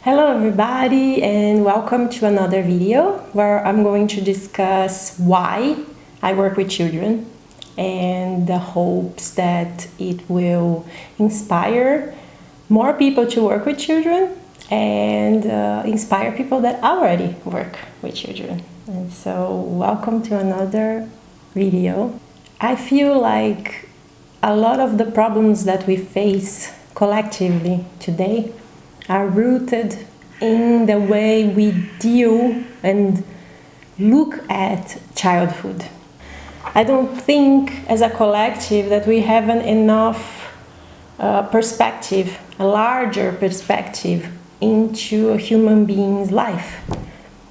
Hello everybody and welcome to another video where I'm going to discuss why I work with children and the hopes that it will inspire more people to work with children and inspire people that already work with children. And so welcome to another video. I feel like a lot of the problems that we face collectively today are rooted in the way we deal and look at childhood. I don't think as a collective that we have enough perspective, a larger perspective into a human being's life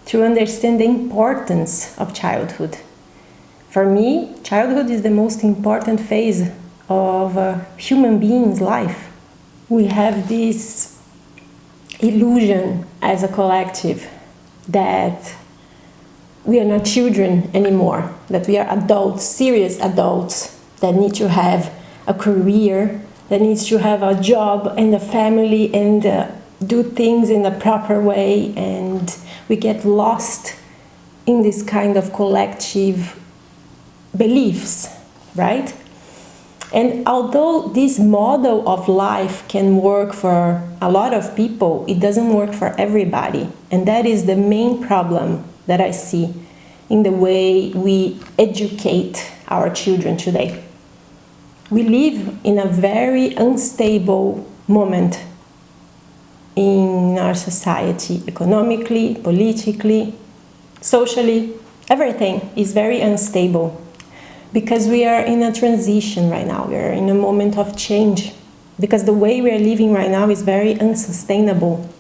to understand the importance of childhood. For me, childhood is the most important phase of a human being's life. We have this illusion as a collective that we are not children anymore, that we are adults, serious adults that need to have a career, that needs to have a job and a family and do things in a proper way, and we get lost in this kind of collective beliefs, right? And although this model of life can work for a lot of people, it doesn't work for everybody. And that is the main problem that I see in the way we educate our children today. We live in a very unstable moment in our society, economically, politically, socially. Everything is very unstable. Because we are in a transition right now, we are in a moment of change. Because the way we are living right now is very unsustainable.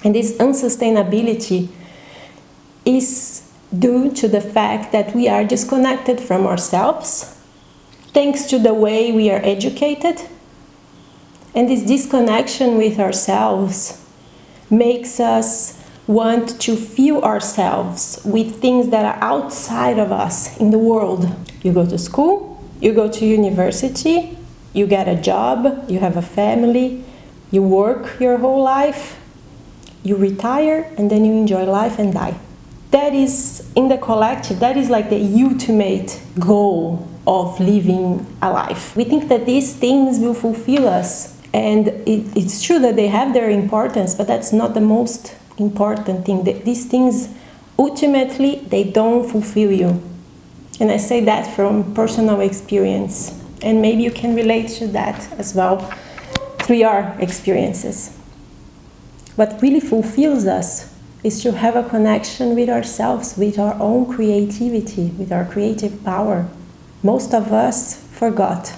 And this unsustainability is due to the fact that we are disconnected from ourselves, thanks to the way we are educated. And this disconnection with ourselves makes us want to fill ourselves with things that are outside of us in the world. You go to school, you go to university, you get a job, you have a family, you work your whole life, you retire, and then you enjoy life and die. That is, in the collective, that is like the ultimate goal of living a life. We think that these things will fulfill us, and it's true that they have their importance, but that's not the most important thing. These things, ultimately, they don't fulfill you. And I say that from personal experience. And maybe you can relate to that as well through your experiences. What really fulfills us is to have a connection with ourselves, with our own creativity, with our creative power. Most of us forgot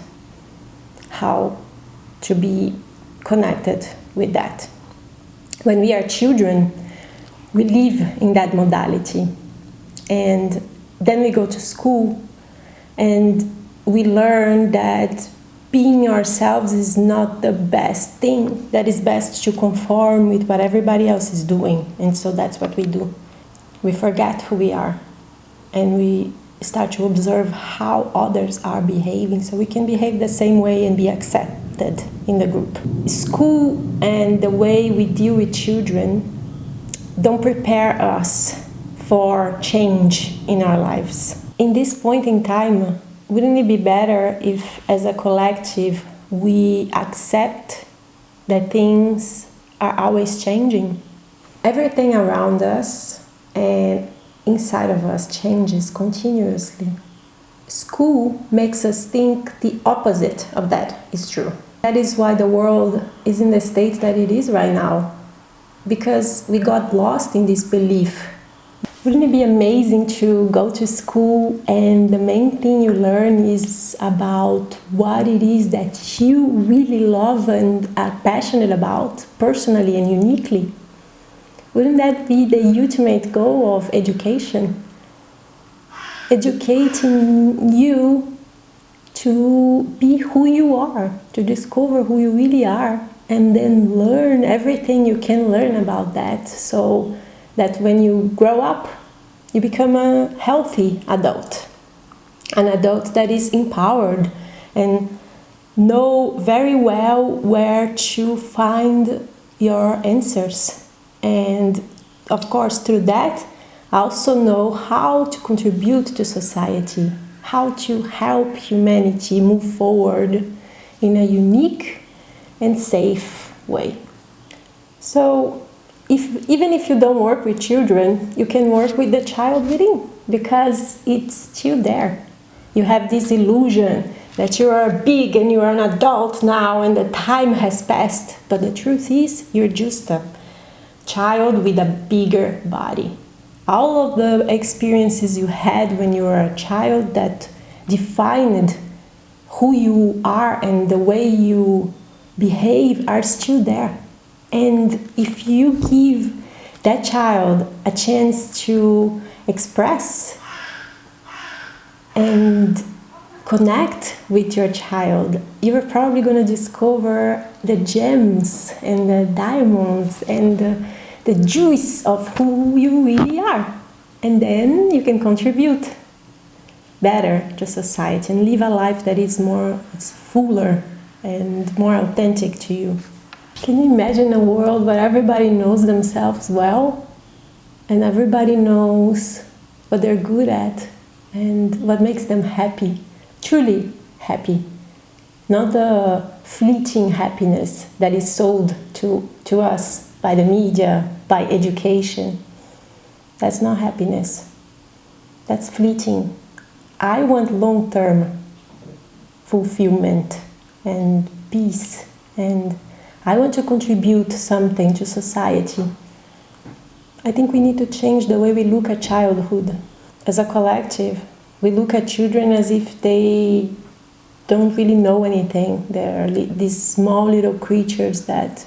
how to be connected with that. When we are children, we live in that modality. And then we go to school and we learn that being ourselves is not the best thing, that is best to conform with what everybody else is doing. And so that's what we do. We forget who we are and we start to observe how others are behaving so we can behave the same way and be accepted in the group. School and the way we deal with children don't prepare us for change in our lives. In this point in time, wouldn't it be better if, as a collective, we accept that things are always changing? Everything around us and inside of us changes continuously. School makes us think the opposite of that is true. That is why the world is in the state that it is right now, because we got lost in this belief. Wouldn't it be amazing to go to school and the main thing you learn is about what it is that you really love and are passionate about personally and uniquely? Wouldn't that be the ultimate goal of education? Educating you to be who you are, to discover who you really are, and then learn everything you can learn about that, so that when you grow up, you become a healthy adult. An adult that is empowered and know very well where to find your answers And of course, through that, I also know how to contribute to society, how to help humanity move forward in a unique and safe way. So, even if you don't work with children, you can work with the child within, because it's still there. You have this illusion that you are big and you are an adult now and the time has passed. But the truth is, you're just a child with a bigger body. All of the experiences you had when you were a child that defined who you are and the way you behave are still there. And if you give that child a chance to express and connect with your child, you're probably going to discover the gems and the diamonds and the juice of who you really are. And then you can contribute better to society and live a life that is it's fuller and more authentic to you. Can you imagine a world where everybody knows themselves well and everybody knows what they're good at and what makes them happy, truly happy? Not the fleeting happiness that is sold to us by the media, by education. That's not happiness. That's fleeting. I want long-term fulfillment and peace, and I want to contribute something to society. I think we need to change the way we look at childhood. As a collective, we look at children as if they don't really know anything. They're these small little creatures that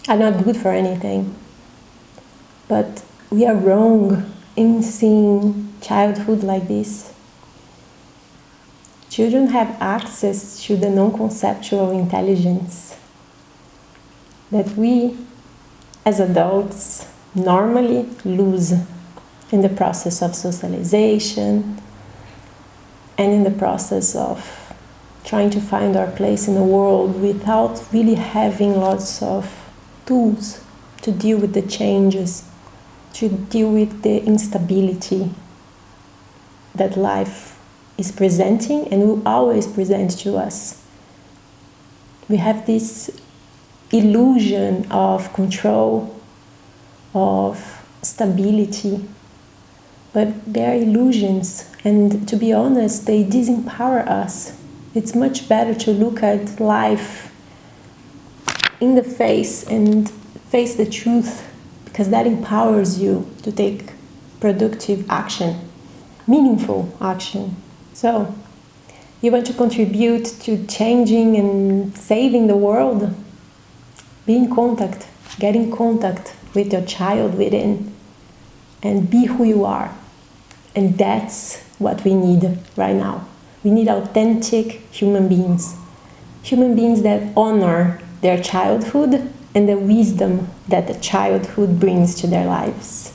are not good for anything. But we are wrong in seeing childhood like this. Children have access to the non-conceptual intelligence that we, as adults, normally lose in the process of socialization and in the process of trying to find our place in the world without really having lots of tools to deal with the changes, to deal with the instability that life is presenting and will always present to us. We have this illusion of control, of stability, but they are illusions, and to be honest, they disempower us. It's much better to look at life in the face and face the truth, because that empowers you to take productive action, meaningful action. So, you want to contribute to changing and saving the world? Be in contact, get in contact with your child within, and be who you are. And that's what we need right now. We need authentic human beings. Human beings that honor their childhood and the wisdom that the childhood brings to their lives.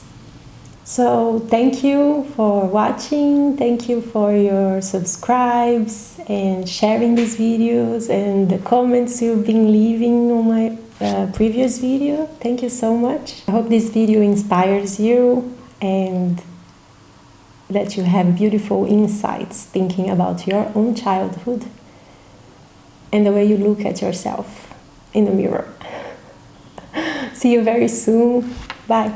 So thank you for watching, thank you for your subscribes and sharing these videos and the comments you've been leaving on my previous video. Thank you so much. I hope this video inspires you and that you have beautiful insights thinking about your own childhood and the way you look at yourself in the mirror. See you very soon. Bye.